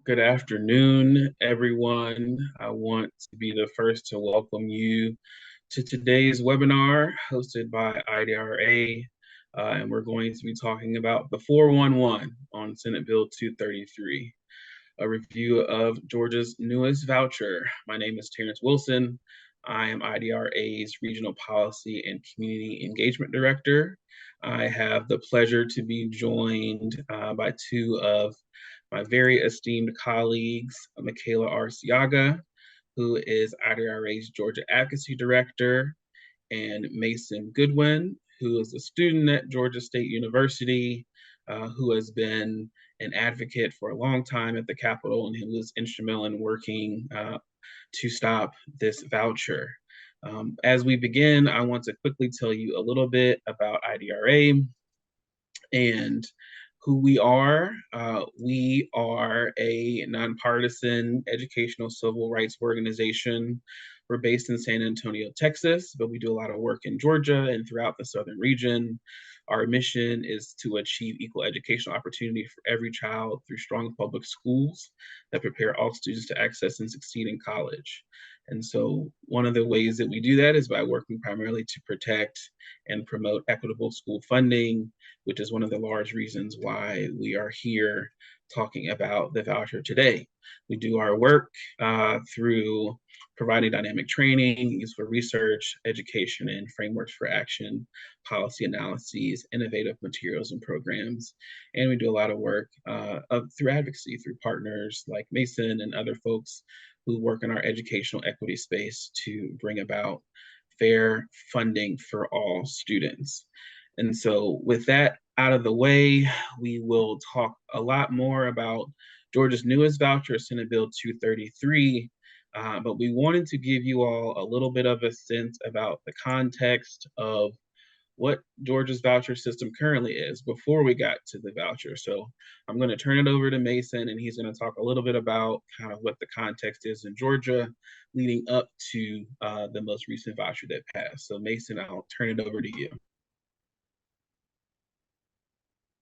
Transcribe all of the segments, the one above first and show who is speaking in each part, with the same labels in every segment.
Speaker 1: Good afternoon, everyone. I want to be the first to welcome you to today's webinar hosted by IDRA, and we're going to be talking about the 411 on Senate Bill 233, a review of Georgia's newest voucher. My name is Terrence Wilson. I am IDRA's Regional Policy and Community Engagement Director. I have the pleasure to be joined by two of my very esteemed colleagues, Michaela Arciaga, who is IDRA's Georgia Advocacy Director, and Mason Goodwin, who is a student at Georgia State University, who has been an advocate for a long time at the Capitol and who was instrumental in working to stop this voucher. As we begin, I want to quickly tell you a little bit about IDRA and who we are. We are a nonpartisan educational civil rights organization. We're based in San Antonio, Texas, but we do a lot of work in Georgia and throughout the southern region. Our mission is to achieve equal educational opportunity for every child through strong public schools that prepare all students to access and succeed in college. And so one of the ways that we do that is by working primarily to protect and promote equitable school funding, which is one of the large reasons why we are here talking about the voucher today. We do our work through providing dynamic training, useful research, education, and frameworks for action, policy analyses, innovative materials and programs. And we do a lot of work through advocacy, through partners like Mason and other folks who work in our educational equity space to bring about fair funding for all students. And so with that out of the way, we will talk a lot more about Georgia's newest voucher, Senate Bill 233, but we wanted to give you all a little bit of a sense about the context of what Georgia's voucher system currently is before we got to the voucher. So I'm going to turn it over to Mason, and he's going to talk a little bit about kind of what the context is in Georgia leading up to the most recent voucher that passed. So Mason, I'll turn it over to you.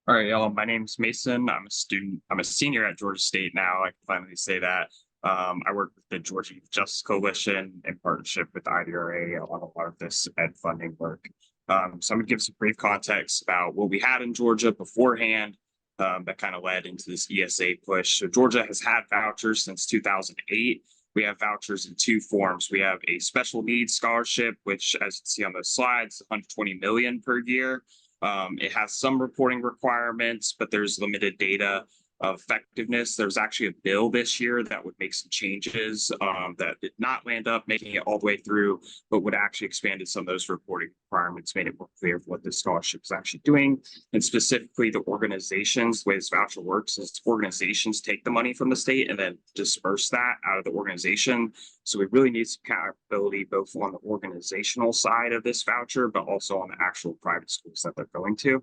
Speaker 2: All right, y'all. My name's Mason. I'm a student. I'm a senior at Georgia State now. I can finally say that. I work with the Georgia Youth Justice Coalition in partnership with IDRA on a lot of this ed funding work. So I'm going to give some brief context about what we had in Georgia beforehand that kind of led into this ESA push. So Georgia has had vouchers since 2008. We have vouchers in two forms. We have a special needs scholarship, which, as you can see on those slides, 120 million per year. It has some reporting requirements, but there's limited data of effectiveness. There's actually a bill this year that would make some changes that did not land up making it all the way through, but would actually expanded some of those reporting requirements, made it more clear of what this scholarship is actually doing. And specifically the organizations, the way this voucher works is organizations take the money from the state and then disperse that out of the organization. So we really need some accountability both on the organizational side of this voucher, but also on the actual private schools that they're going to.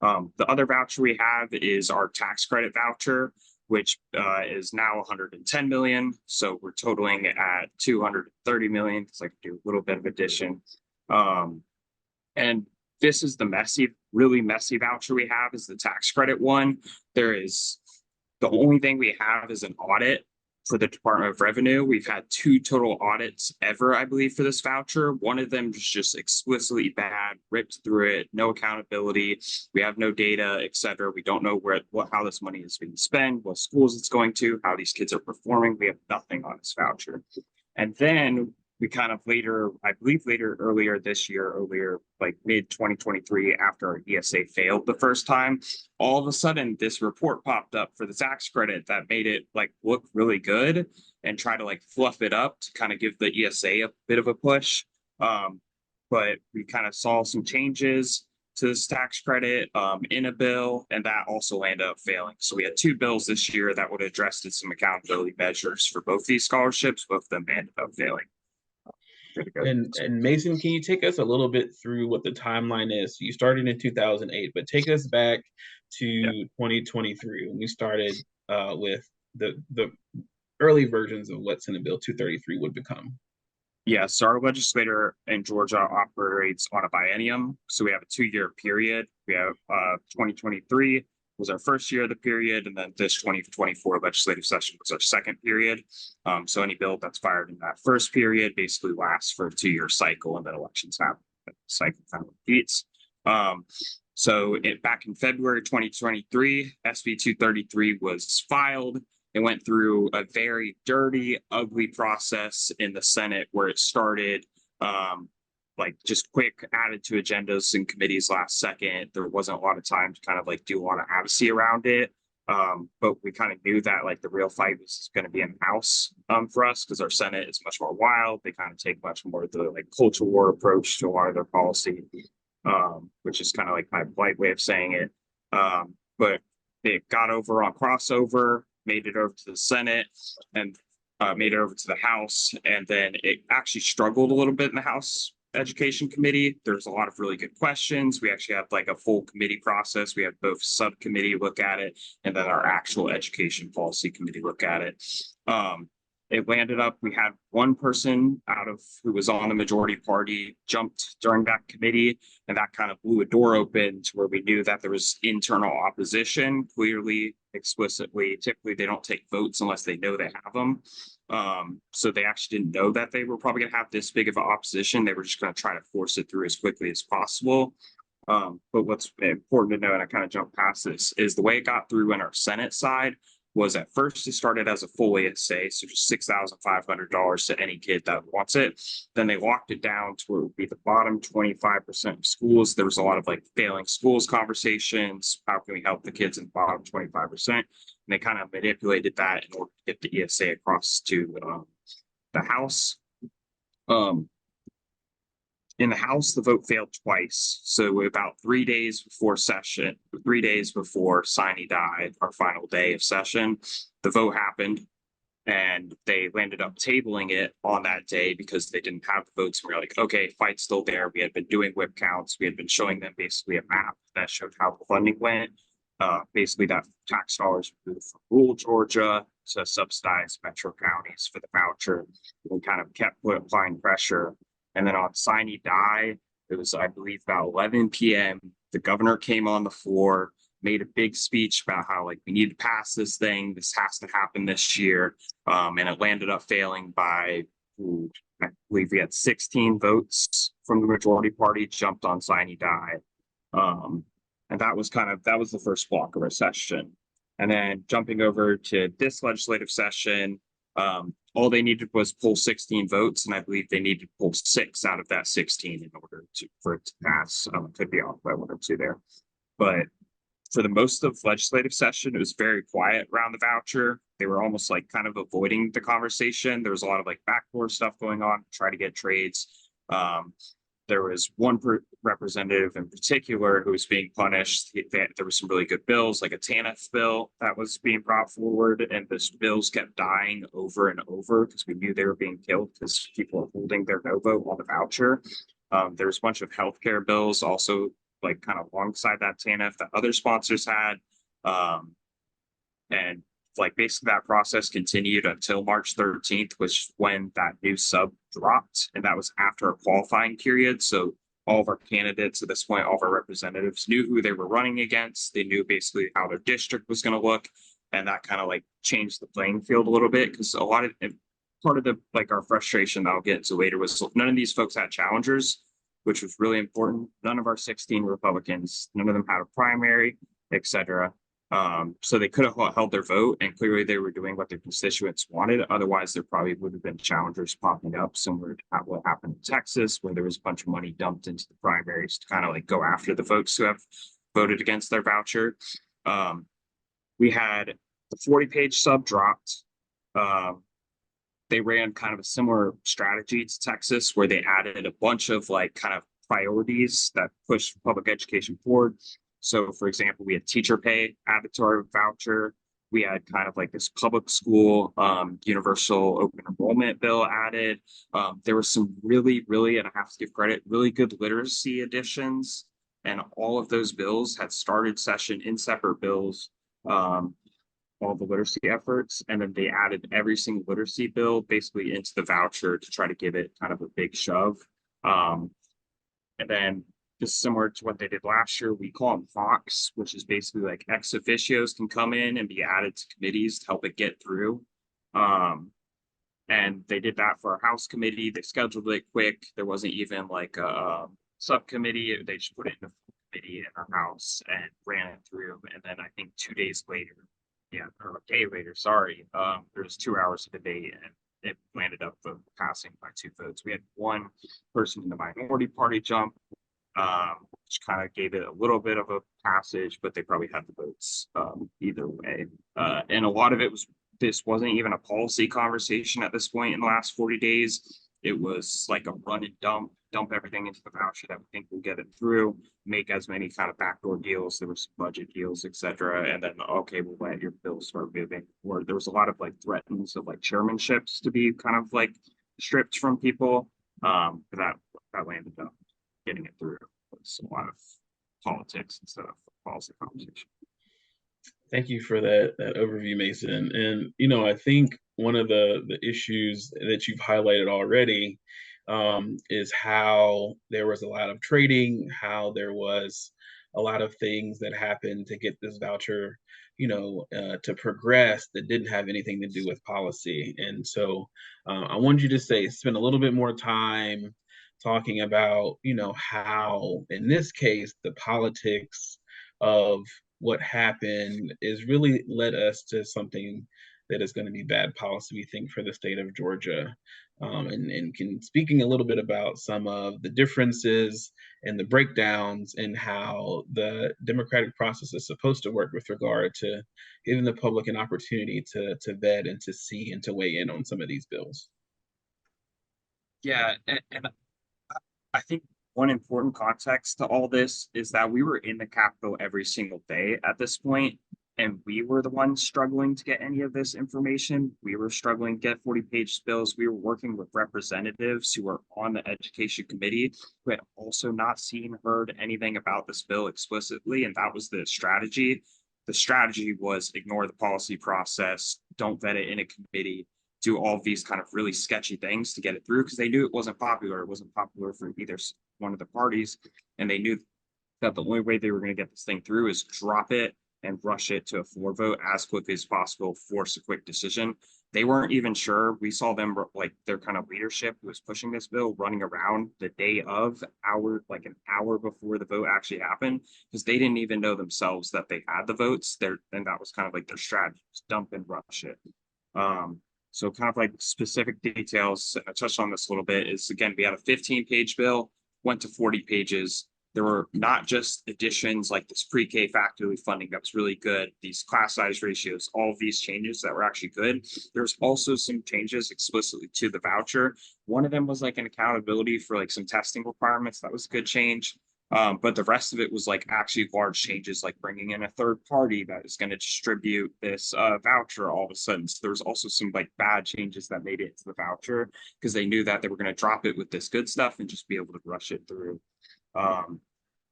Speaker 2: The other voucher we have is our tax credit voucher, which is now 110 million. So we're totaling at 230 million because I can do a little bit of addition. And this is the really messy voucher we have is the tax credit one. The only thing we have is an audit for the Department of Revenue. We've had 2 total audits ever, I believe, for this voucher. One of them was just explicitly bad, ripped through it, no accountability. We have no data, et cetera. We don't know how this money is being spent, what schools it's going to, how these kids are performing. We have nothing on this voucher. And then we kind of earlier this year, like mid 2023, after our ESA failed the first time, all of a sudden this report popped up for the tax credit that made it like look really good and try to like fluff it up to kind of give the ESA a bit of a push. But we kind of saw some changes to this tax credit in a bill, and that also ended up failing. So we had 2 bills this year that would address some accountability measures for both these scholarships. Both of them ended up failing.
Speaker 1: And Mason, can you take us a little bit through what the timeline is? You started in 2008, but take us back to 2023 when we started with the early versions of what Senate Bill 233 would become.
Speaker 2: Yeah, so our legislator in Georgia operates on a biennium. So we have a 2-year period. We have 2023 was our first year of the period, and then this 2024 legislative session was our second period. So any bill that's fired in that first period basically lasts for a 2-year cycle, and then elections happen. The cycle kind of repeats. Back in February 2023, SB 233 was filed. It went through a very dirty, ugly process in the Senate where it started just quick added to agendas and committees last second. There wasn't a lot of time to kind of like do a lot of advocacy around it. But we kind of knew that like the real fight was going to be in the House for us, because our Senate is much more wild. They kind of take much more of the like culture war approach to a lot of their policy, which is kind of like my polite way of saying it. But it got over on crossover, made it over to the Senate, and made it over to the House. And then it actually struggled a little bit in the House Education Committee. There's a lot of really good questions. We actually had like a full committee process. We had both subcommittee look at it and then our actual education policy committee look at it. It landed up, we had one person out of who was on the majority party jumped during that committee, and that kind of blew a door open to where we knew that there was internal opposition, clearly, explicitly. Typically, they don't take votes unless they know they have them. So they actually didn't know that they were probably going to have this big of an opposition. They were just going to try to force it through as quickly as possible. But what's important to know, and I kind of jumped past this, is the way it got through in our Senate side was at first it started as a full ESA, so just $6,500 to any kid that wants it. Then they locked it down to where it would be the bottom 25% of schools. There was a lot of like failing schools conversations. How can we help the kids in the bottom 25%? And they kind of manipulated that in order to get the ESA across to the House. In the House, the vote failed twice. So about 3 days before session, 3 days before Sine Die, our final day of session, the vote happened, and they ended up tabling it on that day because they didn't have the votes. And we were like, okay, fight's still there. We had been doing whip counts. We had been showing them basically a map that showed how the funding went. Basically, that tax dollars moved from rural Georgia to subsidize metro counties for the voucher. We kind of kept applying pressure. And then on Sine Die, it was, I believe, about 11 p.m. The governor came on the floor, made a big speech about how like we need to pass this thing. This has to happen this year. And it landed up failing by, I believe we had 16 votes from the majority party jumped on Sine Die. And that was the first block of our session. And then jumping over to this legislative session, all they needed was pull 16 votes, and I believe they needed to pull 6 out of that 16 in order for it to pass. Could be off by 1 or 2 there. But for the most of legislative session, it was very quiet around the voucher. They were almost like kind of avoiding the conversation. There was a lot of like backdoor stuff going on to try to get trades. There was one representative in particular who was being punished. There were some really good bills, like a TANF bill that was being brought forward, and those bills kept dying over and over because we knew they were being killed because people were holding their no vote on the voucher. There was a bunch of healthcare bills also, like kind of alongside that TANF that other sponsors had. And like basically that process continued until March 13th, which when that new sub dropped, and that was after a qualifying period. So all of our candidates at this point, all of our representatives knew who they were running against. They knew basically how their district was going to look, and that kind of like changed the playing field a little bit, because a lot of part of the like our frustration that I'll get into later was none of these folks had challengers, which was really important. None of our 16 Republicans, none of them had a primary, etc. So they could have held their vote, and clearly they were doing what their constituents wanted. Otherwise, there probably would have been challengers popping up, similar to what happened in Texas, where there was a bunch of money dumped into the primaries to kind of like go after the folks who have voted against their voucher. We had the 40-page sub dropped. They ran kind of a similar strategy to Texas, where they added a bunch of like kind of priorities that pushed public education forward. So, for example, we had teacher pay added to our voucher. We had kind of like this public school universal open enrollment bill added. There were some really, and I have to give credit, really good literacy additions. And all of those bills had started session in separate bills, all the literacy efforts. And then they added every single literacy bill basically into the voucher to try to give it kind of a big shove. And then just similar to what they did last year. We call them Fox, which is basically like ex officios can come in and be added to committees to help it get through. Um, and they did that for our House committee. They scheduled it quick. There wasn't even like a subcommittee. They just put it in the committee in our House and ran it through. And then I think 2 days later, yeah, or a day later, sorry, there was 2 hours of debate and it landed up passing by 2 votes. We had one person in the minority party jump, which kind of gave it a little bit of a passage, but they probably had the votes either way. And a lot of it was, this wasn't even a policy conversation at this point in the last 40 days. It was like a run and dump everything into the voucher that we think will get it through, make as many kind of backdoor deals. There were some budget deals, etc. And then, okay, we'll let your bills start moving. Or there was a lot of like threats of like chairmanships to be kind of like stripped from people. That landed up getting it through. It's a lot of politics instead of policy conversation.
Speaker 1: Thank you for that overview, Mason. And I think one of the issues that you've highlighted already is how there was a lot of trading, how there was a lot of things that happened to get this voucher, to progress that didn't have anything to do with policy. And so I wanted you to spend a little bit more time talking about, how in this case the politics of what happened is really led us to something that is going to be bad policy, we think, for the state of Georgia. And speaking a little bit about some of the differences and the breakdowns and how the democratic process is supposed to work with regard to giving the public an opportunity to vet and to see and to weigh in on some of these bills.
Speaker 2: Yeah, and I think one important context to all this is that we were in the Capitol every single day at this point, and we were the ones struggling to get any of this information. We were struggling to get 40-page bills. We were working with representatives who were on the Education Committee who had also not seen, heard anything about this bill explicitly, and that was the strategy. The strategy was ignore the policy process, don't vet it in a committee, do all these kind of really sketchy things to get it through because they knew it wasn't popular. It wasn't popular for either one of the parties. And they knew that the only way they were going to get this thing through is drop it and rush it to a floor vote as quickly as possible, force a quick decision. They weren't even sure. We saw them, like their kind of leadership who was pushing this bill, running around the day of like an hour before the vote actually happened, because they didn't even know themselves that they had the votes there. And that was kind of like their strategy, dump and rush it. So kind of like specific details, and I touched on this a little bit, is again, we had a 15-page bill, went to 40 pages. There were not just additions like this pre-K factorly funding that was really good, these class size ratios, all of these changes that were actually good. There's also some changes explicitly to the voucher. One of them was like an accountability for like some testing requirements. That was a good change. But the rest of it was like actually large changes, like bringing in a third party that is going to distribute this voucher all of a sudden. So there's also some like bad changes that made it to the voucher because they knew that they were going to drop it with this good stuff and just be able to rush it through.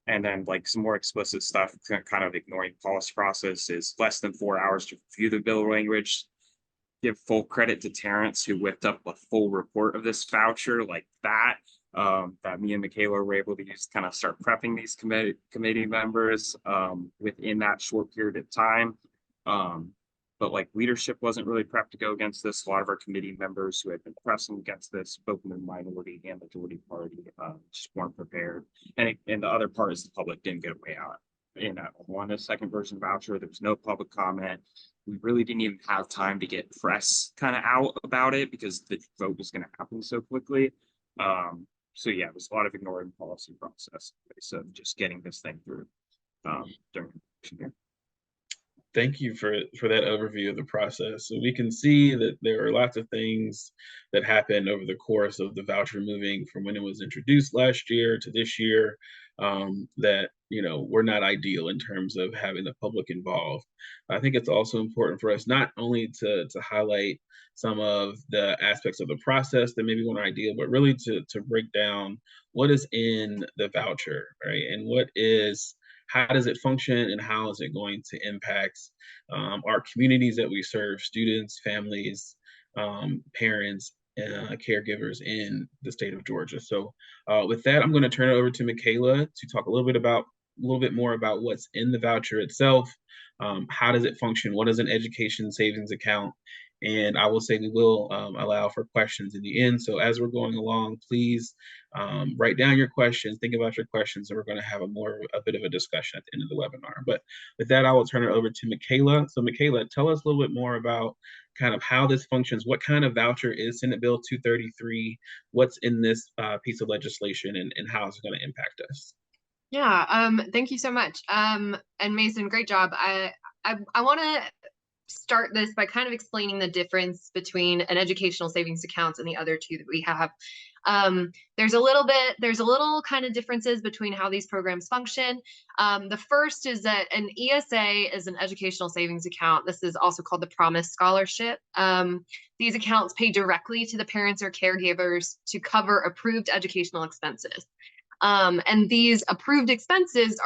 Speaker 2: And then like some more explicit stuff, kind of ignoring the policy process, is less than 4 hours to review the bill language. Give full credit to Terrence, who whipped up a full report of this voucher like that. That me and Michaela were able to use, kind of start prepping these committee members within that short period of time. But like leadership wasn't really prepped to go against this. A lot of our committee members who had been pressing against this, both in the minority and majority party, just weren't prepared. And the other part is the public didn't get a way out. In on a second version voucher, there was no public comment. We really didn't even have time to get press kind of out about it because the vote was going to happen so quickly. So yeah, it was a lot of ignoring the policy process. So just getting this thing through during the election year.
Speaker 1: Thank you for that overview of the process. So we can see that there are lots of things that happened over the course of the voucher moving from when it was introduced last year to this year, that were not ideal in terms of having the public involved. I think it's also important for us not only to highlight some of the aspects of the process that maybe weren't ideal, but really to break down what is in the voucher, right? And how does it function and how is it going to impact our communities that we serve, students, families, parents, caregivers in the state of Georgia. So with that, I'm going to turn it over to Michaela to talk a little bit more about what's in the voucher itself. How does it function? What is an education savings account? And I will say we will allow for questions in the end. So as we're going along, please write down your questions, think about your questions, and we're going to have a bit of a discussion at the end of the webinar. But with that, I will turn it over to Michaela. So Michaela, tell us a little bit more about kind of how this functions. What kind of voucher is Senate Bill 233? What's in this piece of legislation, and how is it going to impact us?
Speaker 3: Yeah, thank you so much. And Mason, great job. I want to start this by kind of explaining the difference between an educational savings account and the other two that we have. There's a little kind of differences between how these programs function. The first is that an ESA is an educational savings account. This is also called the Promise Scholarship. These accounts pay directly to the parents or caregivers to cover approved educational expenses. And these approved expenses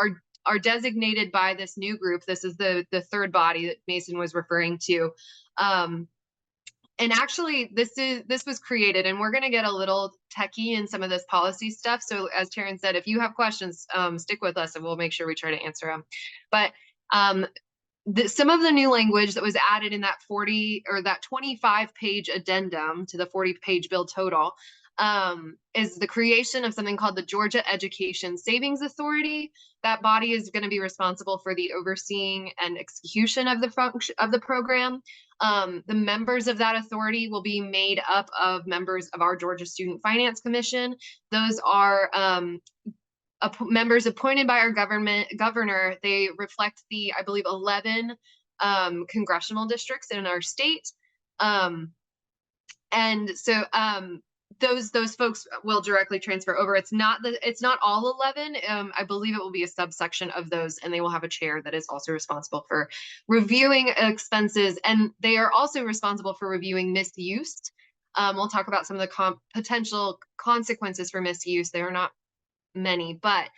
Speaker 3: are designated by this new group. This is the third body that Mason was referring to. And actually, this was created, and we're going to get a little techie in some of this policy stuff. So as Taryn said, if you have questions, stick with us, and we'll make sure we try to answer them. But some of the new language that was added in that 25-page addendum to the 40-page bill total is the creation of something called the Georgia Education Savings Authority. That body is going to be responsible for the overseeing and execution of the program. The members of that authority will be made up of members of our Georgia Student Finance Commission. Those are members appointed by our governor. They reflect the, I believe, 11 congressional districts in our state. And so those folks will directly transfer over. It's not all 11. I believe it will be a subsection of those, and they will have a chair that is also responsible for reviewing expenses, and they are also responsible for reviewing misuse. We'll talk about some of the potential consequences for misuse. There are not many, but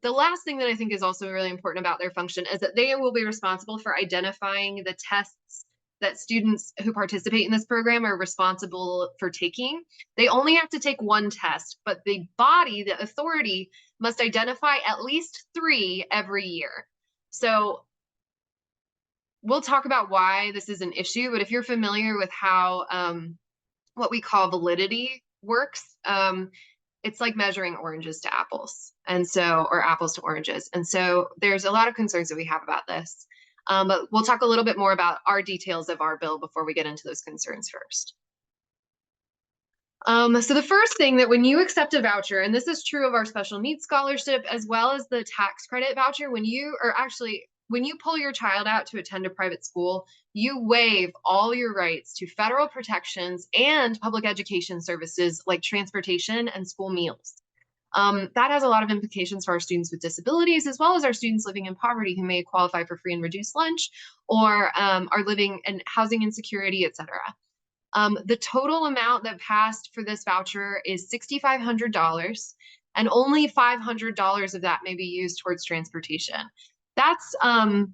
Speaker 3: the last thing that I think is also really important about their function is that they will be responsible for identifying the tests that students who participate in this program are responsible for taking. They only have to take one test, but the authority, must identify at least 3 every year. So we'll talk about why this is an issue, but if you're familiar with how what we call validity works, it's like measuring oranges to apples, or apples to oranges. And so there's a lot of concerns that we have about this. But we'll talk a little bit more about our details of our bill before we get into those concerns first. So the first thing, that when you accept a voucher, and this is true of our special needs scholarship as well as the tax credit voucher, when you pull your child out to attend a private school, you waive all your rights to federal protections and public education services like transportation and school meals. That has a lot of implications for our students with disabilities, as well as our students living in poverty who may qualify for free and reduced lunch, or are living in housing insecurity, etc. The total amount that passed for this voucher is $6,500, and only $500 of that may be used towards transportation. That's a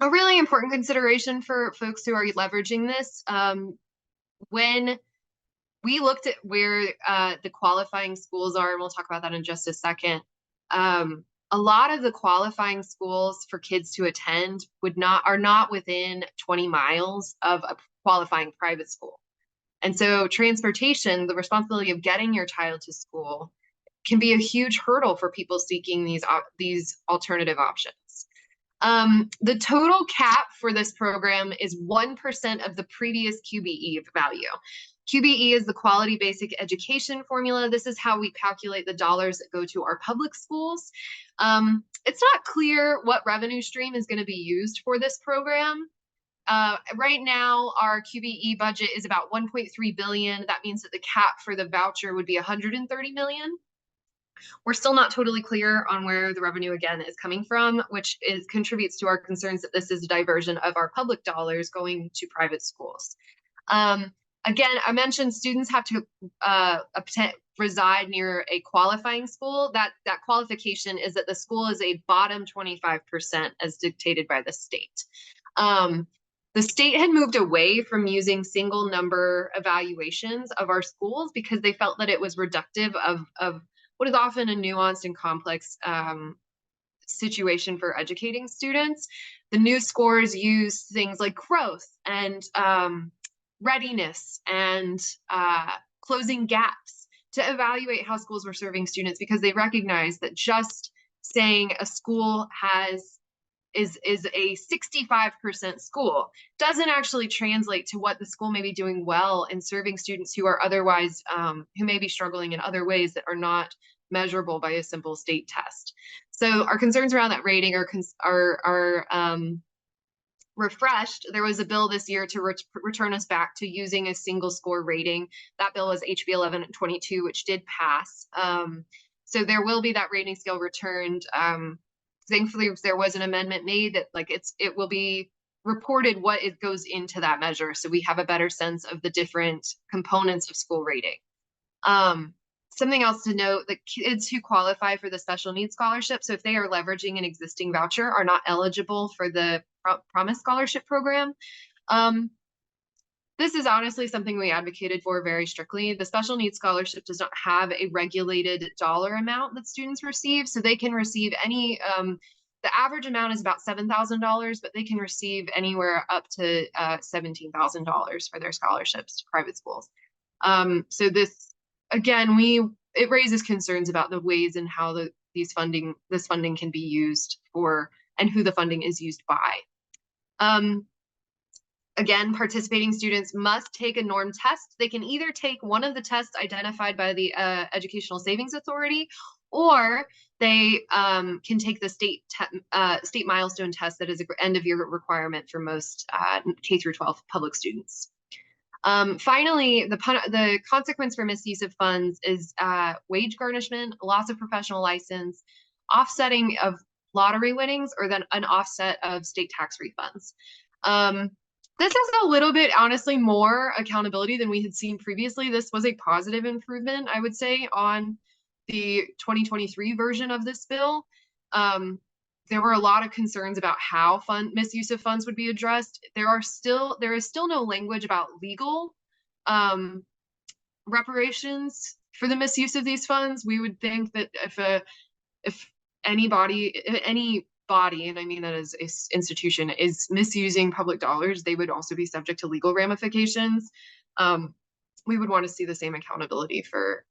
Speaker 3: really important consideration for folks who are leveraging this. When we looked at where the qualifying schools are, and we'll talk about that in just a second. A lot of the qualifying schools for kids to attend are not within 20 miles of a qualifying private school. And so transportation, the responsibility of getting your child to school, can be a huge hurdle for people seeking these alternative options. The total cap for this program is 1% of the previous QBE value. QBE is the Quality Basic Education formula. This is how we calculate the dollars that go to our public schools. It's not clear what revenue stream is going to be used for this program. Right now, our QBE budget is about $1.3 billion. That means that the cap for the voucher would be $130 million. We're still not totally clear on where the revenue, again, is coming from, which contributes to our concerns that this is a diversion of our public dollars going to private schools. Again, I mentioned students have to reside near a qualifying school. That qualification is that the school is a bottom 25% as dictated by the state. The state had moved away from using single number evaluations of our schools because they felt that it was reductive of what is often a nuanced and complex situation for educating students. The new scores use things like growth and readiness and closing gaps to evaluate how schools were serving students, because they recognize that just saying a school is a 65% school doesn't actually translate to what the school may be doing well in serving students who are otherwise who may be struggling in other ways that are not measurable by a simple state test. So our concerns around that rating are refreshed. There was a bill this year to return us back to using a single score rating. That bill was HB 1122, which did pass. So there will be that rating scale returned. Thankfully, there was an amendment made that it will be reported what it goes into that measure, so we have a better sense of the different components of school rating. Something else to note, the kids who qualify for the special needs scholarship, so if they are leveraging an existing voucher, are not eligible for the Promise Scholarship program. This is honestly something we advocated for very strictly. The special needs scholarship does not have a regulated dollar amount that students receive, so they can receive any, the average amount is about $7,000, but they can receive anywhere up to $17,000 for their scholarships to private schools. So this, again, it raises concerns about the ways and how this funding can be used for, and who the funding is used by. Again, participating students must take a norm test. They can either take one of the tests identified by the Educational Savings Authority, or they can take the state milestone test that is an end-of-year requirement for most K through 12 public students. Finally, the consequence for misuse of funds is wage garnishment, loss of professional license, offsetting of lottery winnings, or then an offset of state tax refunds. This is a little bit, honestly, more accountability than we had seen previously. This was a positive improvement, I would say, on the 2023 version of this bill. There were a lot of concerns about how misuse of funds would be addressed. There is still no language about legal reparations for the misuse of these funds. We would think that if any body, and I mean that as an institution, is misusing public dollars, they would also be subject to legal ramifications. We would want to see the same accountability for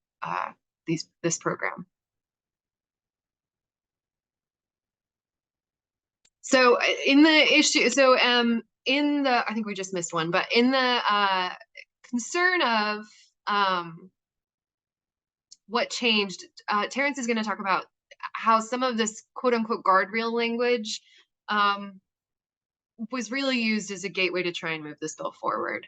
Speaker 3: this program. So in the issue, I think we just missed one, but in the concern of what changed, Terrence is going to talk about how some of this quote unquote guardrail language was really used as a gateway to try and move this bill forward.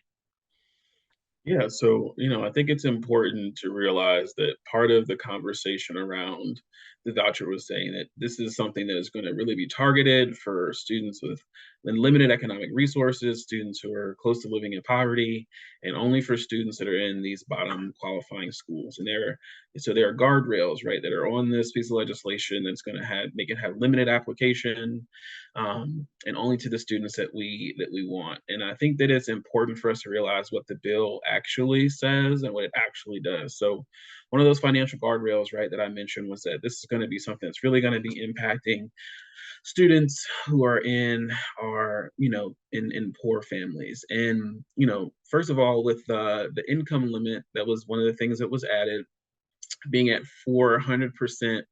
Speaker 1: Yeah, so, I think it's important to realize that part of the conversation around the voucher was saying that this is something that is going to really be targeted for students with limited economic resources, students who are close to living in poverty, and only for students that are in these bottom qualifying schools. And there are guardrails, right, that are on this piece of legislation that's going to make it have limited application, and only to the students that we want. And I think that it's important for us to realize what the bill actually says and what it actually does. So one of those financial guardrails, right, that I mentioned was that this is going to be something that's really going to be impacting students who are in poor families. And, first of all, with the income limit, that was one of the things that was added, being at 400%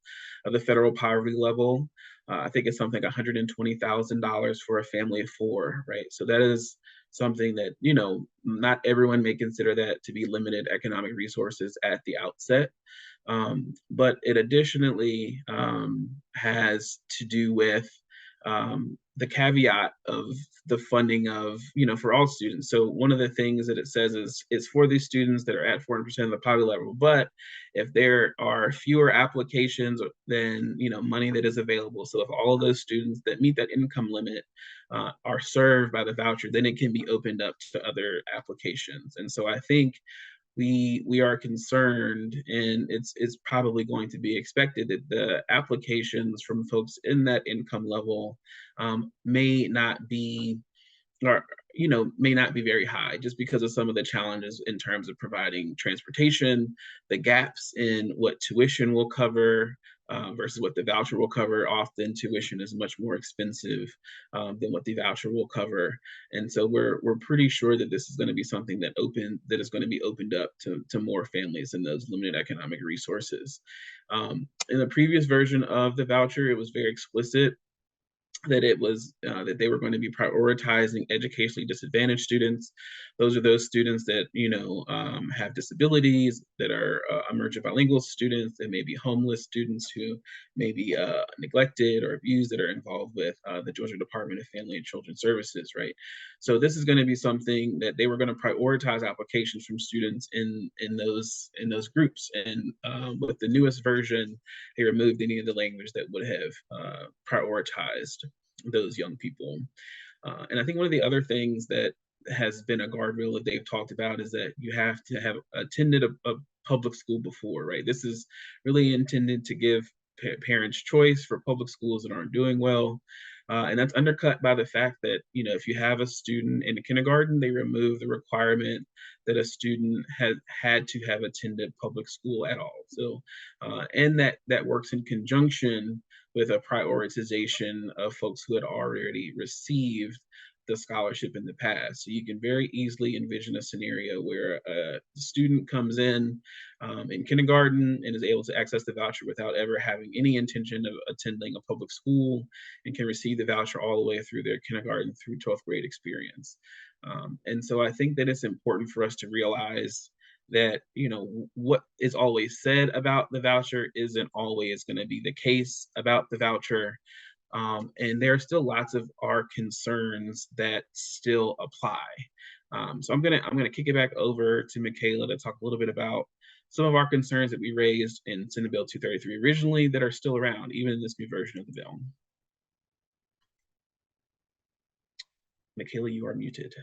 Speaker 1: of the federal poverty level. I think it's something like $120,000 for a family of four, right? So that is something that, not everyone may consider that to be limited economic resources at the outset. But it additionally has to do with the caveat of the funding of, for all students. So one of the things that it says is for these students that are at 400% of the poverty level, but if there are fewer applications than, money that is available. So if all of those students that meet that income limit are served by the voucher, then it can be opened up to other applications. And so I think we are concerned, and it's probably going to be expected that the applications from folks in that income level may not be are, may not be very high just because of some of the challenges in terms of providing transportation, the gaps in what tuition will cover versus what the voucher will cover. Often tuition is much more expensive than what the voucher will cover. And so we're pretty sure that this is going to be something that is going to be opened up to more families in those limited economic resources. In the previous version of the voucher, it was very explicit that it was that they were going to be prioritizing educationally disadvantaged students. Those are those students that have disabilities, that are emergent bilingual students, that may be homeless students who may be neglected or abused, that are involved with the Georgia Department of Family and Children Services, right? So this is going to be something that they were going to prioritize applications from students in those groups. And with the newest version, they removed any of the language that would have prioritized those young people. And I think one of the other things that has been a guardrail that they've talked about is that you have to have attended a public school before, right? This is really intended to give parents choice for public schools that aren't doing well. And that's undercut by the fact that, if you have a student in a kindergarten, they remove the requirement that a student had to have attended public school at all. So, and that works in conjunction with a prioritization of folks who had already received the scholarship in the past. So you can very easily envision a scenario where a student comes in kindergarten and is able to access the voucher without ever having any intention of attending a public school, and can receive the voucher all the way through their kindergarten through 12th grade experience. And so I think that it's important for us to realize that what is always said about the voucher isn't always going to be the case about the voucher. And there are still lots of our concerns that still apply. So I'm gonna kick it back over to Michaela to talk a little bit about some of our concerns that we raised in Senate Bill 233 originally that are still around, even in this new version of the bill. Michaela, you are muted.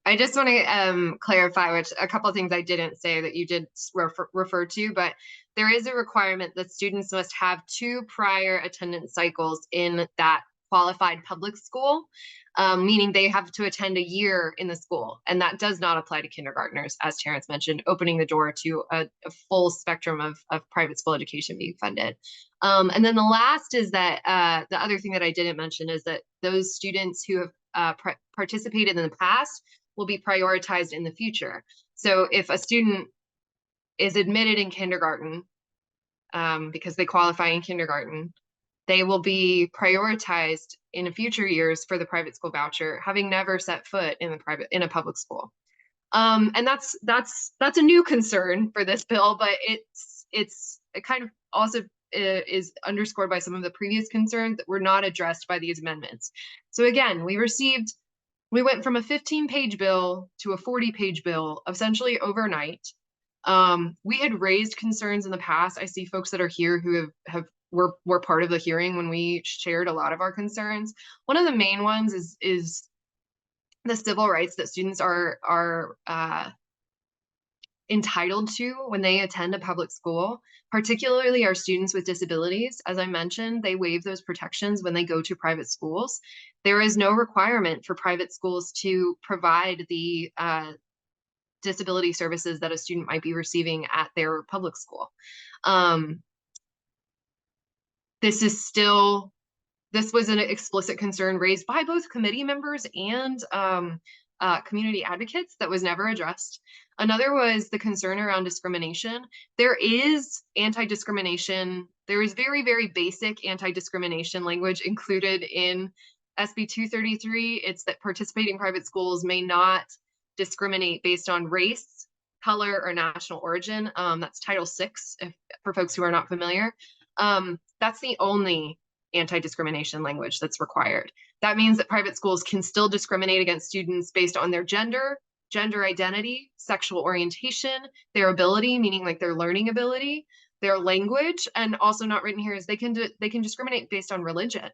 Speaker 3: I just want to clarify a couple of things I didn't say that you did refer to, but there is a requirement that students must have 2 prior attendance cycles in that qualified public school, meaning they have to attend a year in the school. And that does not apply to kindergartners, as Terrence mentioned, opening the door to a full spectrum of private school education being funded. And then the last is that the other thing that I didn't mention is that those students who have participated in the past will be prioritized in the future. So if a student is admitted in kindergarten because they qualify in kindergarten, they will be prioritized in future years for the private school voucher, having never set foot in a public school. And that's a new concern for this bill, but it kind of also is underscored by some of the previous concerns that were not addressed by these amendments. So again, we went from a 15-page bill to a 40-page bill essentially overnight. We had raised concerns in the past. I see folks that are here who were part of the hearing when we shared a lot of our concerns. One of the main ones is the civil rights that students are entitled to when they attend a public school, particularly our students with disabilities. As I mentioned, they waive those protections when they go to private schools. There is no requirement for private schools to provide the disability services that a student might be receiving at their public school. This was an explicit concern raised by both committee members and community advocates that was never addressed. Another was the concern around discrimination. There is anti-discrimination. There is very, very basic anti-discrimination language included in SB 233. It's that participating private schools may not discriminate based on race, color, or national origin. That's Title VI, for folks who are not familiar. That's the only anti-discrimination language that's required. That means that private schools can still discriminate against students based on their gender identity, sexual orientation, their ability, meaning like their learning ability, their language, and also not written here is they can discriminate based on religion.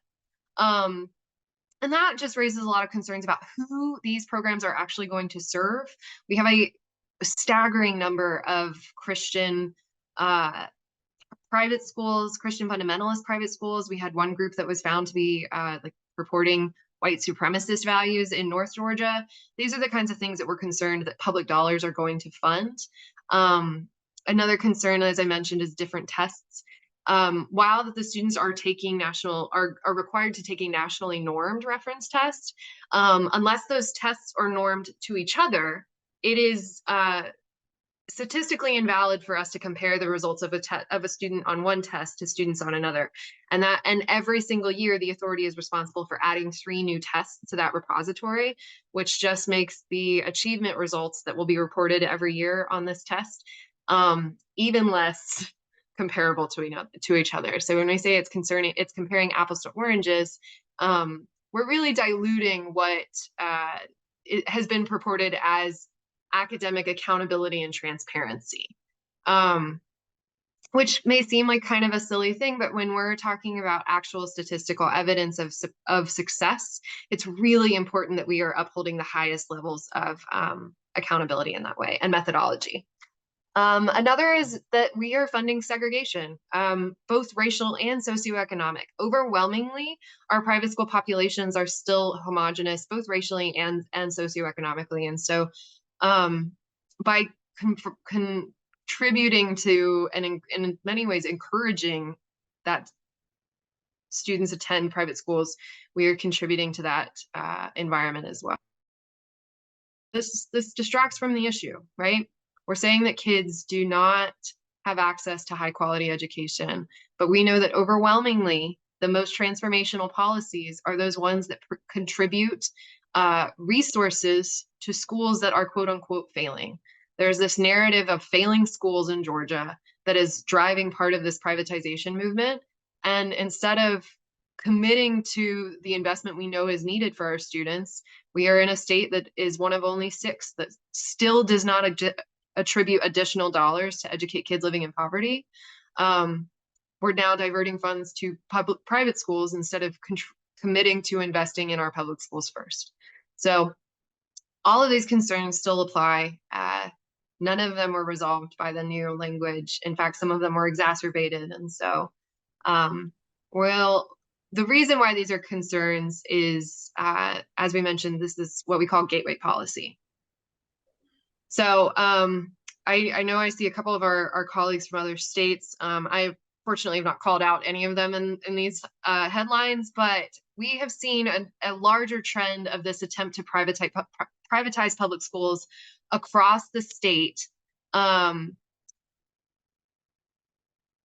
Speaker 3: And that just raises a lot of concerns about who these programs are actually going to serve. We have a staggering number of Christian private schools, Christian fundamentalist private schools. We had one group that was found to be reporting white supremacist values in North Georgia. These are the kinds of things that we're concerned that public dollars are going to fund. Another concern, as I mentioned, is different tests. While the students are taking are required to take a nationally normed reference test, unless those tests are normed to each other, it is statistically invalid for us to compare the results of a student on one test to students on another. And every single year, the authority is responsible for adding 3 new tests to that repository, which just makes the achievement results that will be reported every year on this test even less comparable to each other. So when we say it's comparing apples to oranges, we're really diluting what it has been purported as academic accountability and transparency, which may seem like kind of a silly thing, but when we're talking about actual statistical evidence of success, it's really important that we are upholding the highest levels of accountability in that way and methodology. Another is that we are funding segregation, both racial and socioeconomic. Overwhelmingly, our private school populations are still homogenous, both racially and socioeconomically. And so by contributing to, and in many ways encouraging that students attend private schools, we are contributing to that environment as well. This distracts from the issue, right? We're saying that kids do not have access to high quality education, but we know that overwhelmingly the most transformational policies are those ones that contribute resources to schools that are quote unquote failing. There's this narrative of failing schools in Georgia that is driving part of this privatization movement. And instead of committing to the investment we know is needed for our students, we are in a state that is one of only 6 that still does not attribute additional dollars to educate kids living in poverty. We're now diverting funds to private schools instead of committing to investing in our public schools first. So all of these concerns still apply. None of them were resolved by the new language. In fact, some of them were exacerbated. And so, the reason why these are concerns is, as we mentioned, this is what we call gateway policy. So I know I see a couple of our colleagues from other states. I fortunately have not called out any of them in these headlines, but we have seen a larger trend of this attempt to privatize public schools across the state.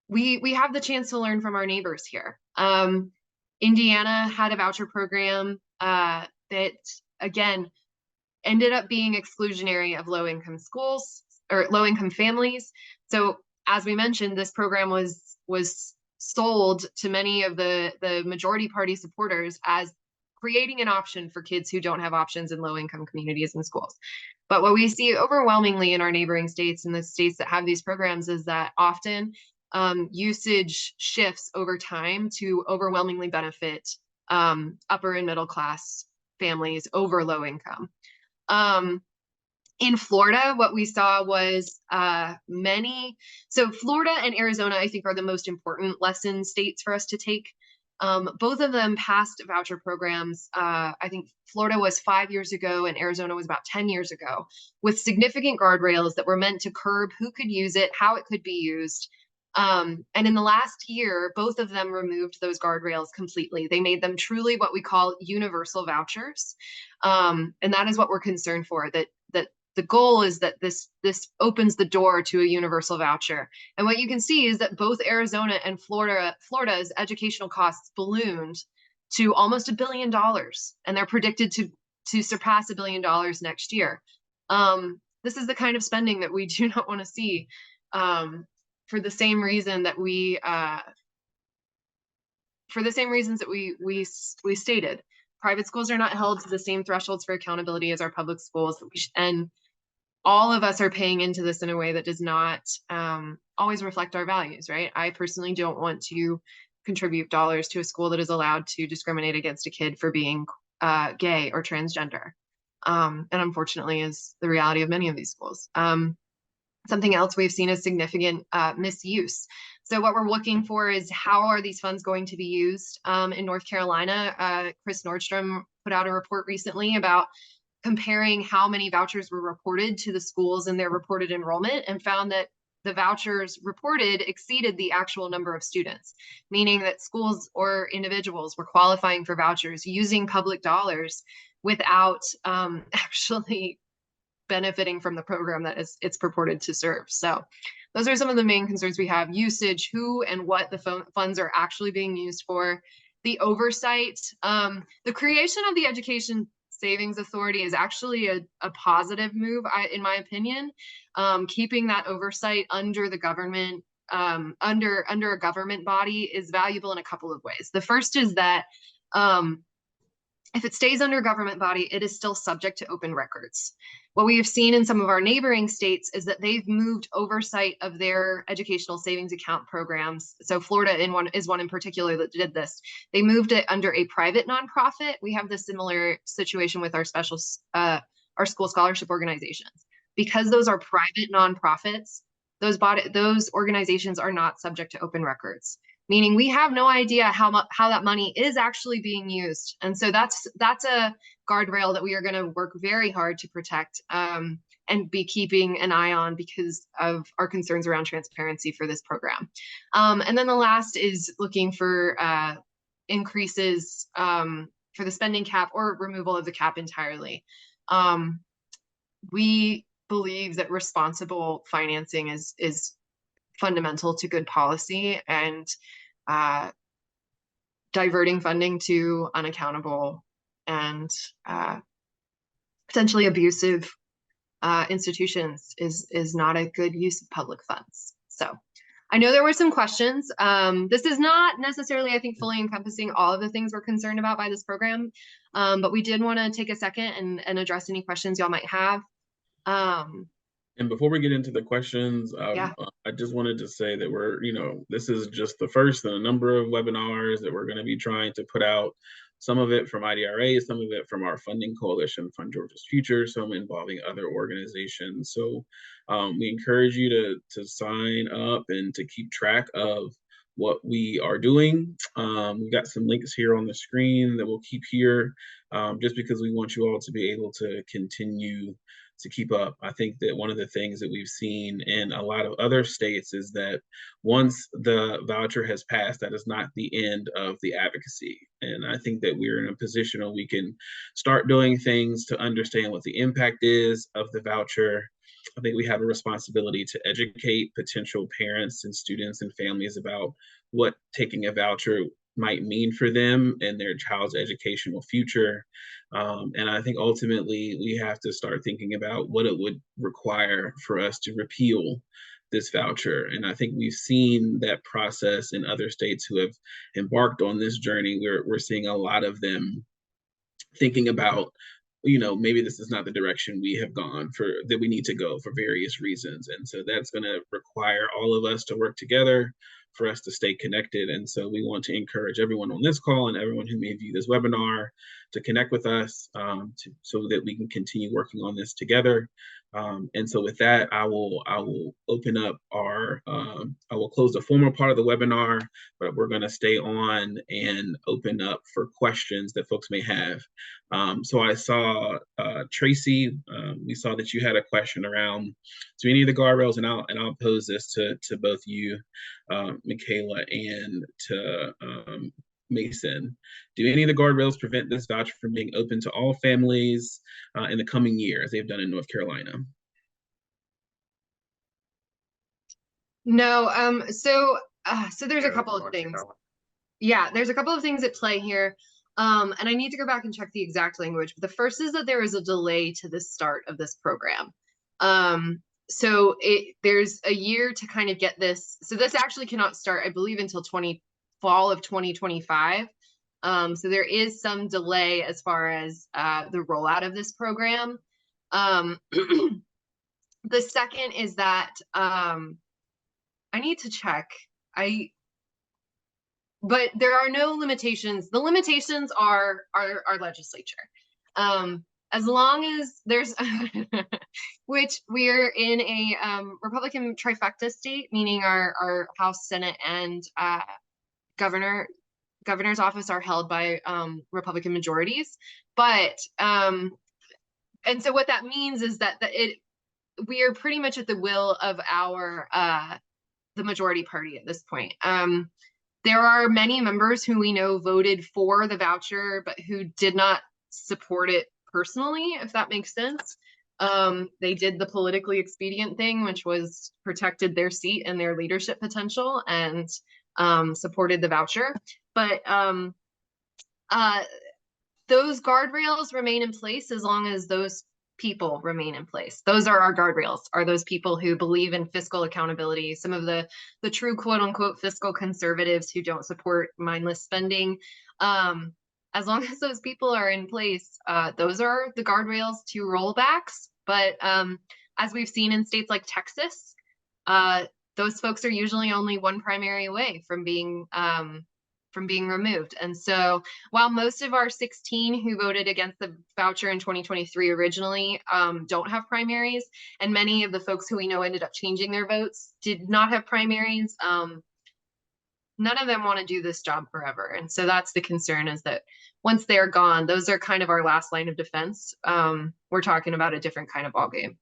Speaker 3: We have the chance to learn from our neighbors here. Indiana had a voucher program that, again, ended up being exclusionary of low-income schools or low-income families. So as we mentioned, this program was sold to many of the majority party supporters as creating an option for kids who don't have options in low-income communities and schools. But what we see overwhelmingly in our neighboring states and the states that have these programs is that often usage shifts over time to overwhelmingly benefit upper and middle class families over low income. In Florida, what we saw was so Florida and Arizona, I think, are the most important lesson states for us to take. Both of them passed voucher programs. I think Florida was 5 years ago and Arizona was about 10 years ago, with significant guardrails that were meant to curb who could use it, how it could be used. And in the last year, both of them removed those guardrails completely. They made them truly what we call universal vouchers. And that is what we're concerned for, that the goal is that this opens the door to a universal voucher. And what you can see is that both Arizona and Florida's educational costs ballooned to almost $1 billion, and they're predicted to surpass $1 billion next year. This is the kind of spending that we do not want to see, for the same reason that we stated. Private schools are not held to the same thresholds for accountability as our public schools, and all of us are paying into this in a way that does not always reflect our values, right? I personally don't want to contribute dollars to a school that is allowed to discriminate against a kid for being gay or transgender. And unfortunately is the reality of many of these schools. Something else we've seen is significant misuse. So what we're looking for is how are these funds going to be used? In North Carolina, Chris Nordstrom put out a report recently about comparing how many vouchers were reported to the schools and their reported enrollment, and found that the vouchers reported exceeded the actual number of students, meaning that schools or individuals were qualifying for vouchers using public dollars without actually benefiting from the program that it's purported to serve. So those are some of the main concerns we have: usage, who and what the funds are actually being used for, the oversight. The creation of the Education Savings Authority is actually a positive move, in my opinion. Keeping that oversight under the government, under a government body, is valuable in a couple of ways. The first is that if it stays under a government body, it is still subject to open records. What we have seen in some of our neighboring states is that they've moved oversight of their educational savings account programs. So Florida is one in particular that did this. They moved it under a private nonprofit. We have the similar situation with our our school scholarship organizations. Because those are private nonprofits, those organizations are not subject to open records, meaning we have no idea how that money is actually being used. And so that's a guardrail that we are going to work very hard to protect, and be keeping an eye on because of our concerns around transparency for this program. And then the last is looking for increases for the spending cap or removal of the cap entirely. We believe that responsible financing is fundamental to good policy, and diverting funding to unaccountable and potentially abusive institutions is not a good use of public funds. So I know there were some questions. This is not necessarily, I think, fully encompassing all of the things we're concerned about by this program, but we did want to take a second and address any questions y'all might have.
Speaker 1: And before we get into the questions,
Speaker 3: Yeah.
Speaker 1: I just wanted to say that this is just the first in a number of webinars that we're going to be trying to put out. Some of it from IDRA, some of it from our funding coalition, Fund Georgia's Future, some involving other organizations. So we encourage you to sign up and to keep track of what we are doing. We've got some links here on the screen that we'll keep here, just because we want you all to be able to continue to keep up. I think that one of the things that we've seen in a lot of other states is that once the voucher has passed, that is not the end of the advocacy. And I think that we're in a position where we can start doing things to understand what the impact is of the voucher. I think we have a responsibility to educate potential parents and students and families about what taking a voucher might mean for them and their child's educational future. And I think ultimately we have to start thinking about what it would require for us to repeal this voucher. And I think we've seen that process in other states who have embarked on this journey. We're seeing a lot of them thinking about, maybe this is not the direction we have gone that we need to go for various reasons. And so that's going to require all of us to work together for us to stay connected. And so we want to encourage everyone on this call and everyone who may view this webinar to connect with us, so that we can continue working on this together. And so with that, I will open up I will close the formal part of the webinar, but we're going to stay on and open up for questions that folks may have. So I saw Tracy, we saw that you had a question around to any of the guardrails, and I'll pose this to both you, Michaela, and to Mason. Do any of the guardrails prevent this voucher from being open to all families in the coming year, as they've done in North Carolina?
Speaker 3: No. So there's a couple of things. Yeah, there's a couple of things at play here. And I need to go back and check the exact language. But the first is that there is a delay to the start of this program. So there's a year to kind of get this. So this actually cannot start, I believe, until fall of 2025. So there is some delay as far as the rollout of this program. The second is that I need to check. But there are no limitations. The limitations are our legislature. As long as there's, which we're in a Republican trifecta state, meaning our House, Senate, and governor governor's office are held by Republican majorities. But and so what that means is that we are pretty much at the will of the majority party at this point. There are many members who we know voted for the voucher, but who did not support it personally, if that makes sense. They did the politically expedient thing, which was protected their seat and their leadership potential, and supported the voucher. But those guardrails remain in place as long as those people remain in place. Those are our guardrails, are those people who believe in fiscal accountability, some of the true quote unquote fiscal conservatives who don't support mindless spending. As long as those people are in place, those are the guardrails to rollbacks. But as we've seen in states like Texas, those folks are usually only one primary away from being removed. And so while most of our 16 who voted against the voucher in 2023 originally don't have primaries, and many of the folks who we know ended up changing their votes did not have primaries, none of them want to do this job forever. And so that's the concern, is that once they're gone, those are kind of our last line of defense. We're talking about a different kind of ballgame.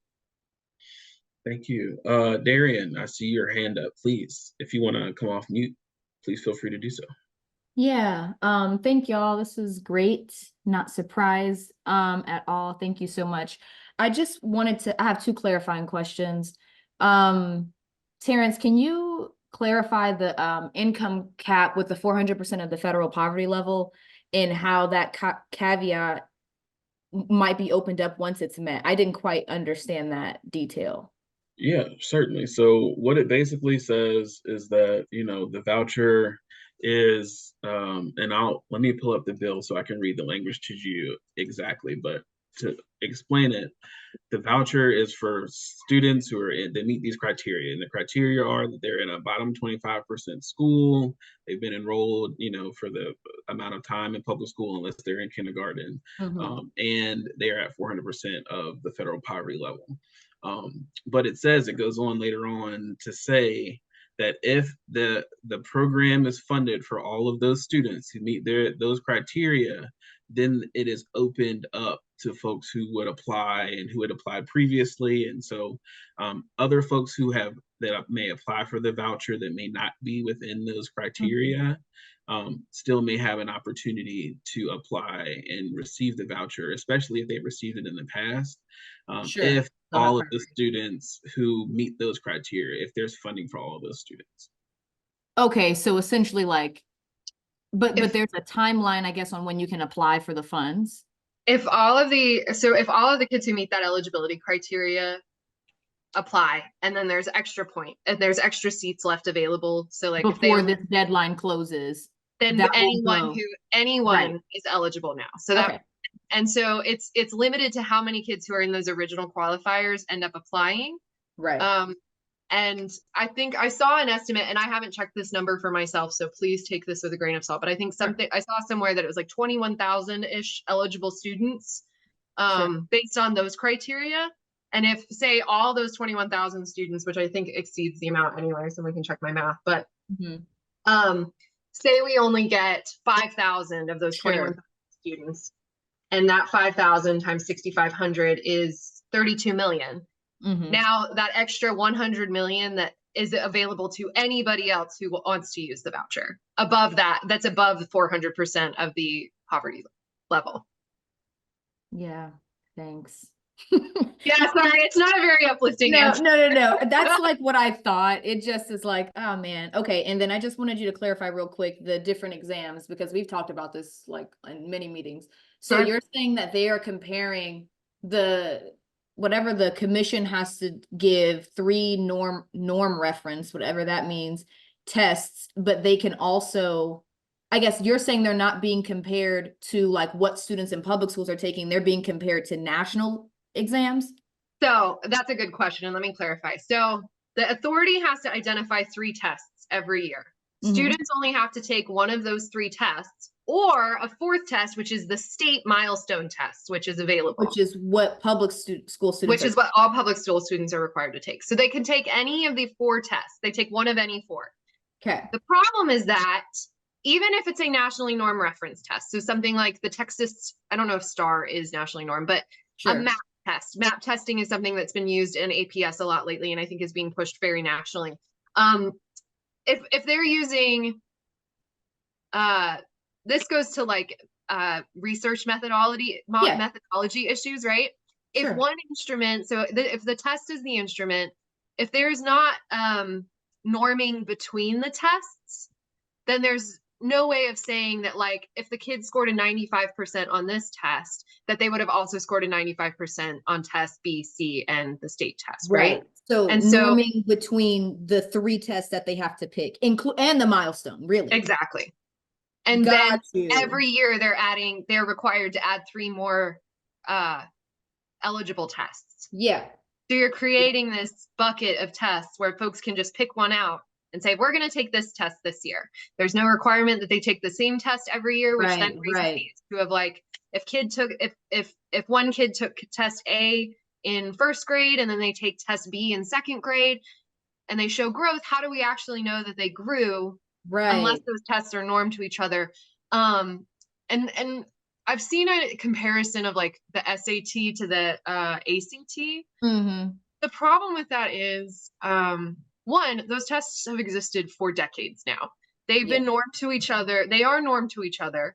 Speaker 1: Thank you. Darian, I see your hand up. Please, if you want to come off mute, please feel free to do so.
Speaker 4: Yeah, thank y'all. This is great. Not surprised at all. Thank you so much. I just wanted I have two clarifying questions. Terrence, can you clarify the income cap with the 400% of the federal poverty level, and how that caveat might be opened up once it's met? I didn't quite understand that detail.
Speaker 1: Yeah, certainly. So what it basically says is that, the voucher is, and let me pull up the bill so I can read the language to you exactly, but to explain it, the voucher is for students who they meet these criteria, and the criteria are that they're in a bottom 25% school, they've been enrolled, for the amount of time in public school unless they're in kindergarten, and they're at 400% of the federal poverty level. But it goes on later on to say that if the program is funded for all of those students who meet those criteria, then it is opened up to folks who would apply and who had applied previously. And so other folks that may apply for the voucher that may not be within those criteria still may have an opportunity to apply and receive the voucher, especially if they've received it in the past. If all of the students who meet those criteria, if there's funding for all of those students.
Speaker 4: Okay, so essentially but there's a timeline, I guess, on when you can apply for the funds.
Speaker 3: If all of the kids who meet that eligibility criteria apply, and then there's there's extra seats left available. So like
Speaker 4: before this deadline closes,
Speaker 3: then anyone is eligible now. So that, and so it's limited to how many kids who are in those original qualifiers end up applying.
Speaker 4: Right.
Speaker 3: And I think I saw an estimate, and I haven't checked this number for myself, so please take this with a grain of salt, but I think I saw somewhere that it was like 21,000-ish eligible students based on those criteria. And if, say, all those 21,000 students, which I think exceeds the amount anyway, so we can check my math, but say we only get 5,000 of those 21,000 students, and that 5,000 times 6,500 is 32 million. Now that extra 100 million that is available to anybody else who wants to use the voucher, above that's above the 400% of the poverty level.
Speaker 4: Yeah, thanks.
Speaker 3: Yeah, sorry, it's not a very uplifting answer.
Speaker 4: No. That's like what I thought. It just is like, oh man. Okay, and then I just wanted you to clarify real quick the different exams, because we've talked about this like in many meetings. So you're saying that they are comparing whatever the commission has to give 3 norm reference, whatever that means, tests, but they can also, I guess you're saying they're not being compared to like what students in public schools are taking, they're being compared to national exams?
Speaker 3: So that's a good question, and let me clarify. So the authority has to identify 3 tests every year. Students only have to take one of those 3 tests, or a 4th test, which is the state milestone test, which is available.
Speaker 4: Which is what public school students
Speaker 3: Which is what all public school students are required to take. So they can take any of the 4 tests. They take one of any 4.
Speaker 4: Okay.
Speaker 3: The problem is that even if it's a nationally norm reference test, so something like the Texas, I don't know if STAR is nationally norm, but a
Speaker 4: Sure.
Speaker 3: MAP test. MAP testing is something that's been used in APS a lot lately, and I think is being pushed very nationally. If they're using, this goes to like research methodology issues, right?
Speaker 4: Sure.
Speaker 3: If one instrument, so if the test is the instrument, if there's not norming between the tests, then there's no way of saying that, like, if the kid scored a 95% on this test, that they would have also scored a 95% on test B, C, and the state test, right?
Speaker 4: So
Speaker 3: And
Speaker 4: norming between the 3 tests that they have to pick, and the milestone, really.
Speaker 3: Exactly. And
Speaker 4: Got
Speaker 3: then
Speaker 4: you.
Speaker 3: every year they're required to add 3 more eligible tests.
Speaker 4: Yeah.
Speaker 3: So you're creating this bucket of tests where folks can just pick one out and say, we're going to take this test this year. There's no requirement that they take the same test every year, which then raises the issue of, like, if one kid took test A in first grade and then they take test B in second grade and they show growth, how do we actually know that they grew unless those tests are normed to each other? And I've seen a comparison of like the SAT to the ACT.
Speaker 4: Mm-hmm.
Speaker 3: The problem with that is, one, those tests have existed for decades now. They've been normed to each other. They are normed to each other.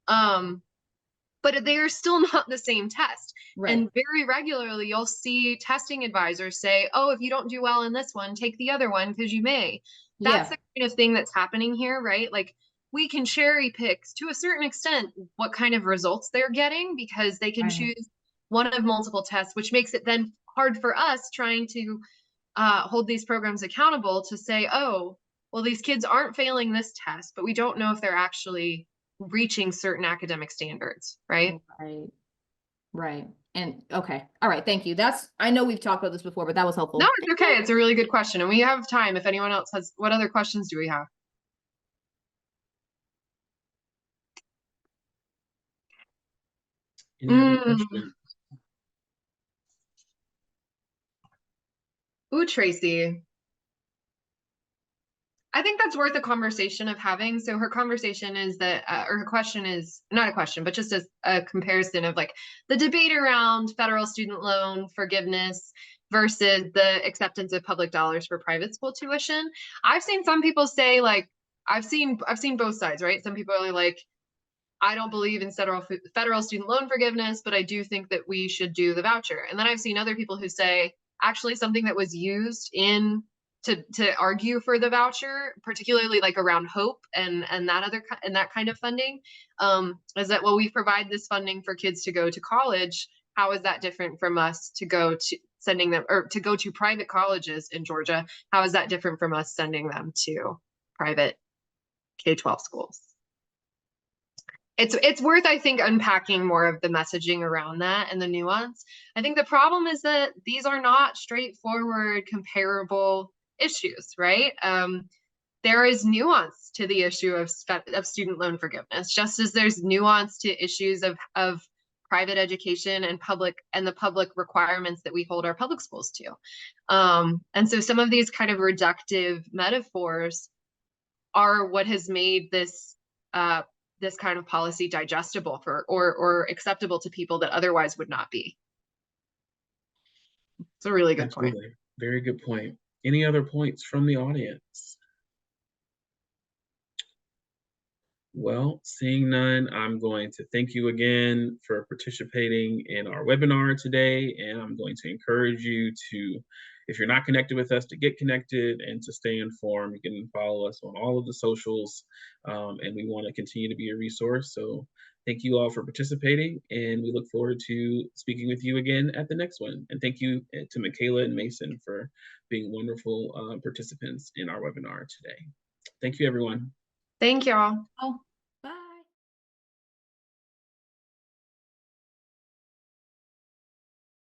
Speaker 3: But they are still not the same test. Right. And very regularly, you'll see testing advisors say, oh, if you don't do well in this one, take the other one because you may. That's the kind of thing that's happening here, right? Like, we can cherry pick to a certain extent what kind of results they're getting because they can choose one of multiple tests, which makes it then hard for us trying to hold these programs accountable to say, oh, well, these kids aren't failing this test, but we don't know if they're actually reaching certain academic standards, right?
Speaker 4: Right. And okay. All right. Thank you. I know we've talked about this before, but that was helpful.
Speaker 3: No, it's okay. It's a really good question. And we have time if anyone else has, what other questions do we have?
Speaker 1: Any other questions?
Speaker 3: Ooh, Tracy. I think that's worth a conversation of having. So her conversation is that, or her question is not a question, but just a comparison of like the debate around federal student loan forgiveness versus the acceptance of public dollars for private school tuition. I've seen some people say, like, I've seen both sides, right? Some people are like, I don't believe in federal student loan forgiveness, but I do think that we should do the voucher. And then I've seen other people who say, actually, something that was used to argue for the voucher, particularly like around hope and that kind of funding, is that, well, we provide this funding for kids to go to college. How is that different from us to go to sending them, or to go to private colleges in Georgia? How is that different from us sending them to private K-12 schools? It's worth, I think, unpacking more of the messaging around that and the nuance. I think the problem is that these are not straightforward, comparable issues, right? There is nuance to the issue of student loan forgiveness, just as there's nuance to issues of private education and the public requirements that we hold our public schools to. And so some of these kind of reductive metaphors are what has made this kind of policy digestible or acceptable to people that otherwise would not be. It's a really good point.
Speaker 1: Very good point. Any other points from the audience? Well, seeing none, I'm going to thank you again for participating in our webinar today, and I'm going to encourage you to, if you're not connected with us, to get connected and to stay informed. You can follow us on all of the socials, and we want to continue to be a resource. So thank you all for participating, and we look forward to speaking with you again at the next one. And thank you to Michaela and Mason for being wonderful participants in our webinar today. Thank you, everyone.
Speaker 3: Thank you all.
Speaker 4: Oh.